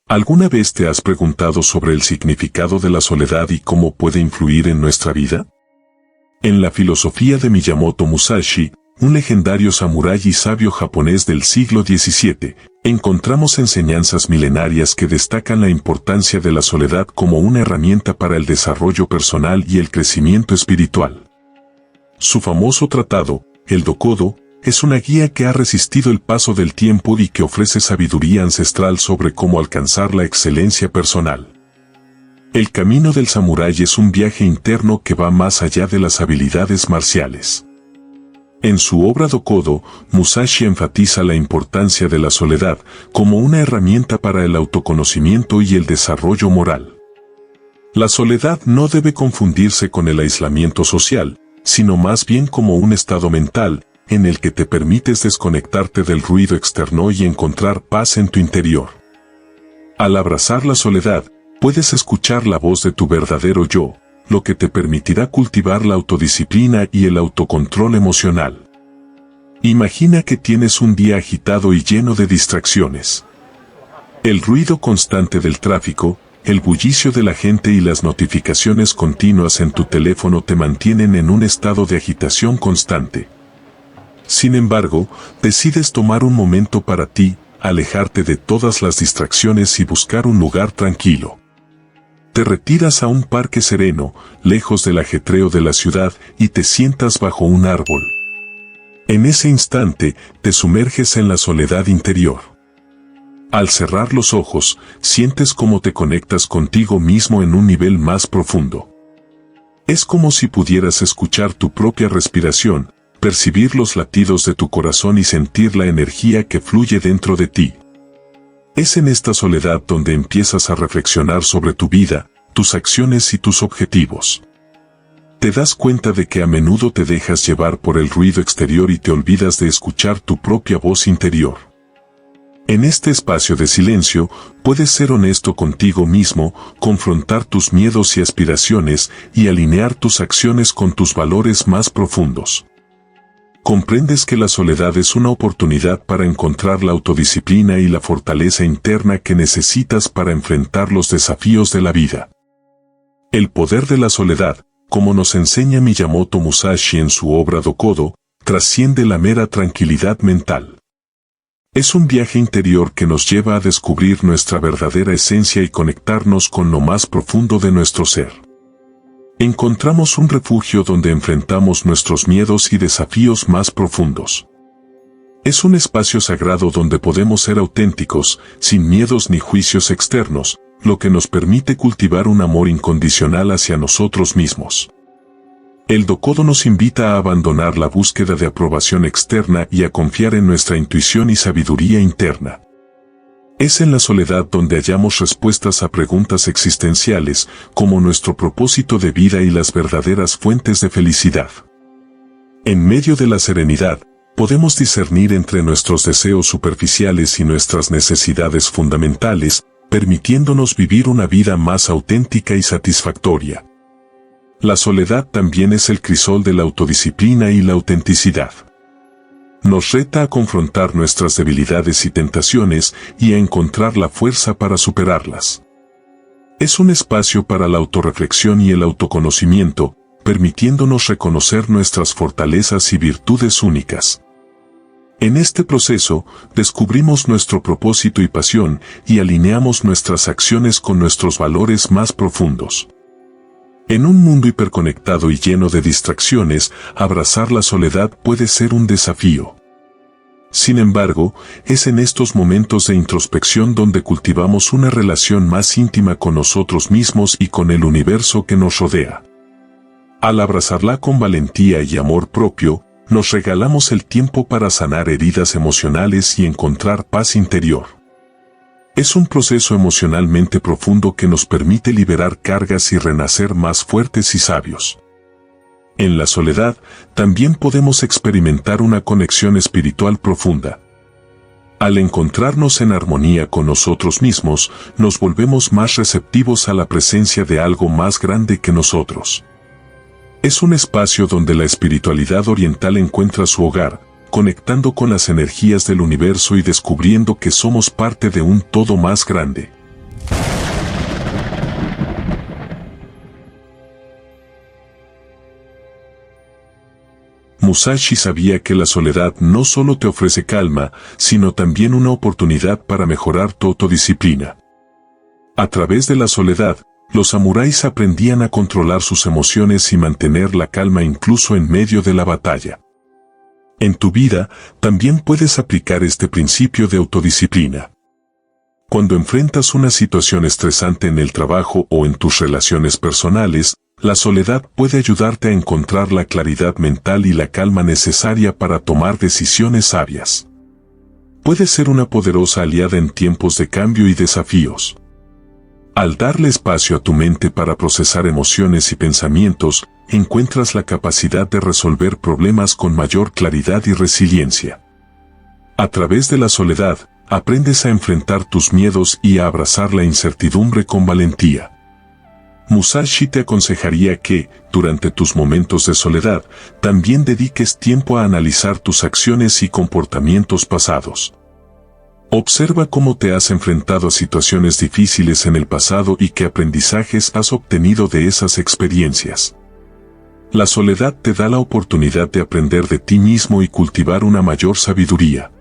¿Alguna vez te has preguntado sobre el significado de la soledad y cómo puede influir en nuestra vida? En la filosofía de Miyamoto Musashi, un legendario samurái y sabio japonés del siglo XVII, encontramos enseñanzas milenarias que destacan la importancia de la soledad como una herramienta para el desarrollo personal y el crecimiento espiritual. Su famoso tratado, el Dokodo, es una guía que ha resistido el paso del tiempo y que ofrece sabiduría ancestral sobre cómo alcanzar la excelencia personal. El camino del samurái es un viaje interno que va más allá de las habilidades marciales. En su obra Dokodo, Musashi enfatiza la importancia de la soledad como una herramienta para el autoconocimiento y el desarrollo moral. La soledad no debe confundirse con el aislamiento social, sino más bien como un estado mental, en el que te permites desconectarte del ruido externo y encontrar paz en tu interior. Al abrazar la soledad, puedes escuchar la voz de tu verdadero yo, lo que te permitirá cultivar la autodisciplina y el autocontrol emocional. Imagina que tienes un día agitado y lleno de distracciones. El ruido constante del tráfico, el bullicio de la gente y las notificaciones continuas en tu teléfono te mantienen en un estado de agitación constante. Sin embargo, decides tomar un momento para ti, alejarte de todas las distracciones y buscar un lugar tranquilo. Te retiras a un parque sereno, lejos del ajetreo de la ciudad, y te sientas bajo un árbol. En ese instante, te sumerges en la soledad interior. Al cerrar los ojos, sientes cómo te conectas contigo mismo en un nivel más profundo. Es como si pudieras escuchar tu propia respiración, percibir los latidos de tu corazón y sentir la energía que fluye dentro de ti. Es en esta soledad donde empiezas a reflexionar sobre tu vida, tus acciones y tus objetivos. Te das cuenta de que a menudo te dejas llevar por el ruido exterior y te olvidas de escuchar tu propia voz interior. En este espacio de silencio, puedes ser honesto contigo mismo, confrontar tus miedos y aspiraciones y alinear tus acciones con tus valores más profundos. Comprendes que la soledad es una oportunidad para encontrar la autodisciplina y la fortaleza interna que necesitas para enfrentar los desafíos de la vida. El poder de la soledad, como nos enseña Miyamoto Musashi en su obra Dokodo, trasciende la mera tranquilidad mental. Es un viaje interior que nos lleva a descubrir nuestra verdadera esencia y conectarnos con lo más profundo de nuestro ser. Encontramos un refugio donde enfrentamos nuestros miedos y desafíos más profundos. Es un espacio sagrado donde podemos ser auténticos, sin miedos ni juicios externos, lo que nos permite cultivar un amor incondicional hacia nosotros mismos. El Dokodo nos invita a abandonar la búsqueda de aprobación externa y a confiar en nuestra intuición y sabiduría interna. Es en la soledad donde hallamos respuestas a preguntas existenciales, como nuestro propósito de vida y las verdaderas fuentes de felicidad. En medio de la serenidad, podemos discernir entre nuestros deseos superficiales y nuestras necesidades fundamentales, permitiéndonos vivir una vida más auténtica y satisfactoria. La soledad también es el crisol de la autodisciplina y la autenticidad. Nos reta a confrontar nuestras debilidades y tentaciones y a encontrar la fuerza para superarlas. Es un espacio para la autorreflexión y el autoconocimiento, permitiéndonos reconocer nuestras fortalezas y virtudes únicas. En este proceso, descubrimos nuestro propósito y pasión y alineamos nuestras acciones con nuestros valores más profundos. En un mundo hiperconectado y lleno de distracciones, abrazar la soledad puede ser un desafío. Sin embargo, es en estos momentos de introspección donde cultivamos una relación más íntima con nosotros mismos y con el universo que nos rodea. Al abrazarla con valentía y amor propio, nos regalamos el tiempo para sanar heridas emocionales y encontrar paz interior. Es un proceso emocionalmente profundo que nos permite liberar cargas y renacer más fuertes y sabios. En la soledad, también podemos experimentar una conexión espiritual profunda. Al encontrarnos en armonía con nosotros mismos, nos volvemos más receptivos a la presencia de algo más grande que nosotros. Es un espacio donde la espiritualidad oriental encuentra su hogar, conectando con las energías del universo y descubriendo que somos parte de un todo más grande. Musashi sabía que la soledad no solo te ofrece calma, sino también una oportunidad para mejorar tu autodisciplina. A través de la soledad, los samuráis aprendían a controlar sus emociones y mantener la calma incluso en medio de la batalla. En tu vida, también puedes aplicar este principio de autodisciplina. Cuando enfrentas una situación estresante en el trabajo o en tus relaciones personales, la soledad puede ayudarte a encontrar la claridad mental y la calma necesaria para tomar decisiones sabias. Puede ser una poderosa aliada en tiempos de cambio y desafíos. Al darle espacio a tu mente para procesar emociones y pensamientos, encuentras la capacidad de resolver problemas con mayor claridad y resiliencia. A través de la soledad, aprendes a enfrentar tus miedos y a abrazar la incertidumbre con valentía. Musashi te aconsejaría que, durante tus momentos de soledad, también dediques tiempo a analizar tus acciones y comportamientos pasados. Observa cómo te has enfrentado a situaciones difíciles en el pasado y qué aprendizajes has obtenido de esas experiencias. La soledad te da la oportunidad de aprender de ti mismo y cultivar una mayor sabiduría.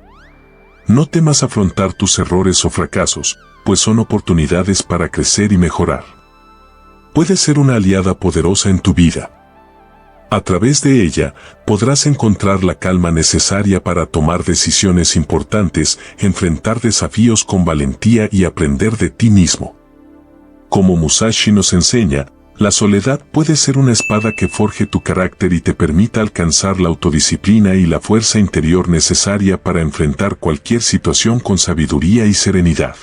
No temas afrontar tus errores o fracasos, pues son oportunidades para crecer y mejorar. Puede ser una aliada poderosa en tu vida. A través de ella, podrás encontrar la calma necesaria para tomar decisiones importantes, enfrentar desafíos con valentía y aprender de ti mismo. Como Musashi nos enseña, la soledad puede ser una espada que forje tu carácter y te permita alcanzar la autodisciplina y la fuerza interior necesaria para enfrentar cualquier situación con sabiduría y serenidad.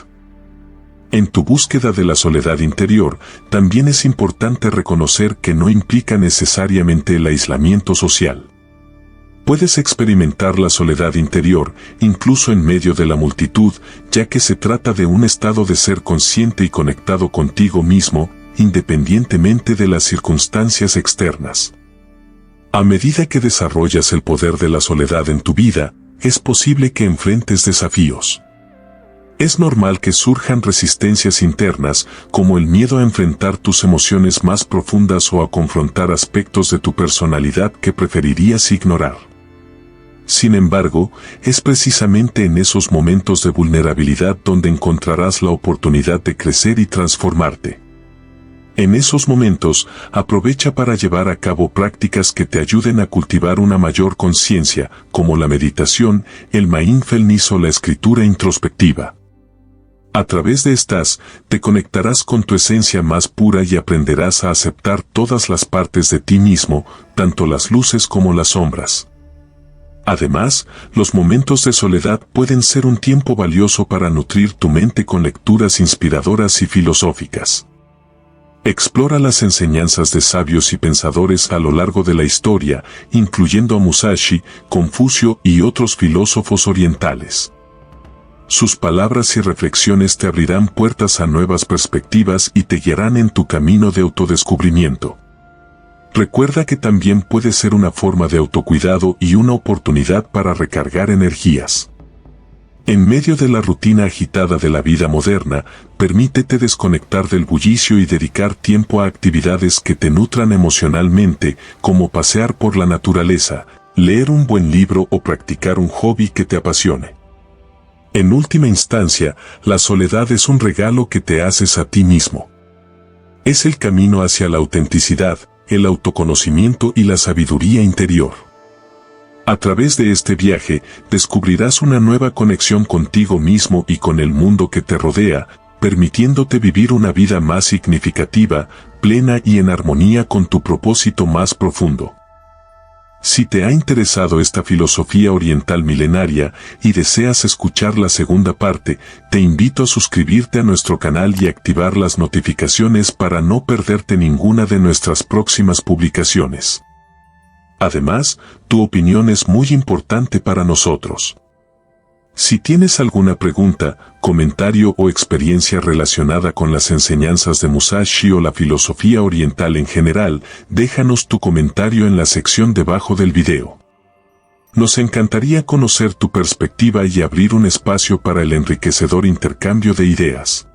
En tu búsqueda de la soledad interior, también es importante reconocer que no implica necesariamente el aislamiento social. Puedes experimentar la soledad interior, incluso en medio de la multitud, ya que se trata de un estado de ser consciente y conectado contigo mismo, independientemente de las circunstancias externas. A medida que desarrollas el poder de la soledad en tu vida, es posible que enfrentes desafíos. Es normal que surjan resistencias internas, como el miedo a enfrentar tus emociones más profundas o a confrontar aspectos de tu personalidad que preferirías ignorar. Sin embargo, es precisamente en esos momentos de vulnerabilidad donde encontrarás la oportunidad de crecer y transformarte. En esos momentos, aprovecha para llevar a cabo prácticas que te ayuden a cultivar una mayor conciencia, como la meditación, el mindfulness o la escritura introspectiva. A través de estas, te conectarás con tu esencia más pura y aprenderás a aceptar todas las partes de ti mismo, tanto las luces como las sombras. Además, los momentos de soledad pueden ser un tiempo valioso para nutrir tu mente con lecturas inspiradoras y filosóficas. Explora las enseñanzas de sabios y pensadores a lo largo de la historia, incluyendo a Musashi, Confucio y otros filósofos orientales. Sus palabras y reflexiones te abrirán puertas a nuevas perspectivas y te guiarán en tu camino de autodescubrimiento. Recuerda que también puede ser una forma de autocuidado y una oportunidad para recargar energías. En medio de la rutina agitada de la vida moderna, permítete desconectar del bullicio y dedicar tiempo a actividades que te nutran emocionalmente, como pasear por la naturaleza, leer un buen libro o practicar un hobby que te apasione. En última instancia, la soledad es un regalo que te haces a ti mismo. Es el camino hacia la autenticidad, el autoconocimiento y la sabiduría interior. A través de este viaje, descubrirás una nueva conexión contigo mismo y con el mundo que te rodea, permitiéndote vivir una vida más significativa, plena y en armonía con tu propósito más profundo. Si te ha interesado esta filosofía oriental milenaria y deseas escuchar la segunda parte, te invito a suscribirte a nuestro canal y activar las notificaciones para no perderte ninguna de nuestras próximas publicaciones. Además, tu opinión es muy importante para nosotros. Si tienes alguna pregunta, comentario o experiencia relacionada con las enseñanzas de Musashi o la filosofía oriental en general, déjanos tu comentario en la sección debajo del video. Nos encantaría conocer tu perspectiva y abrir un espacio para el enriquecedor intercambio de ideas.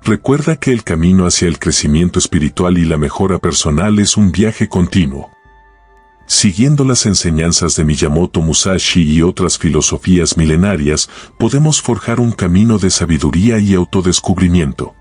Recuerda que el camino hacia el crecimiento espiritual y la mejora personal es un viaje continuo. Siguiendo las enseñanzas de Miyamoto Musashi y otras filosofías milenarias, podemos forjar un camino de sabiduría y autodescubrimiento.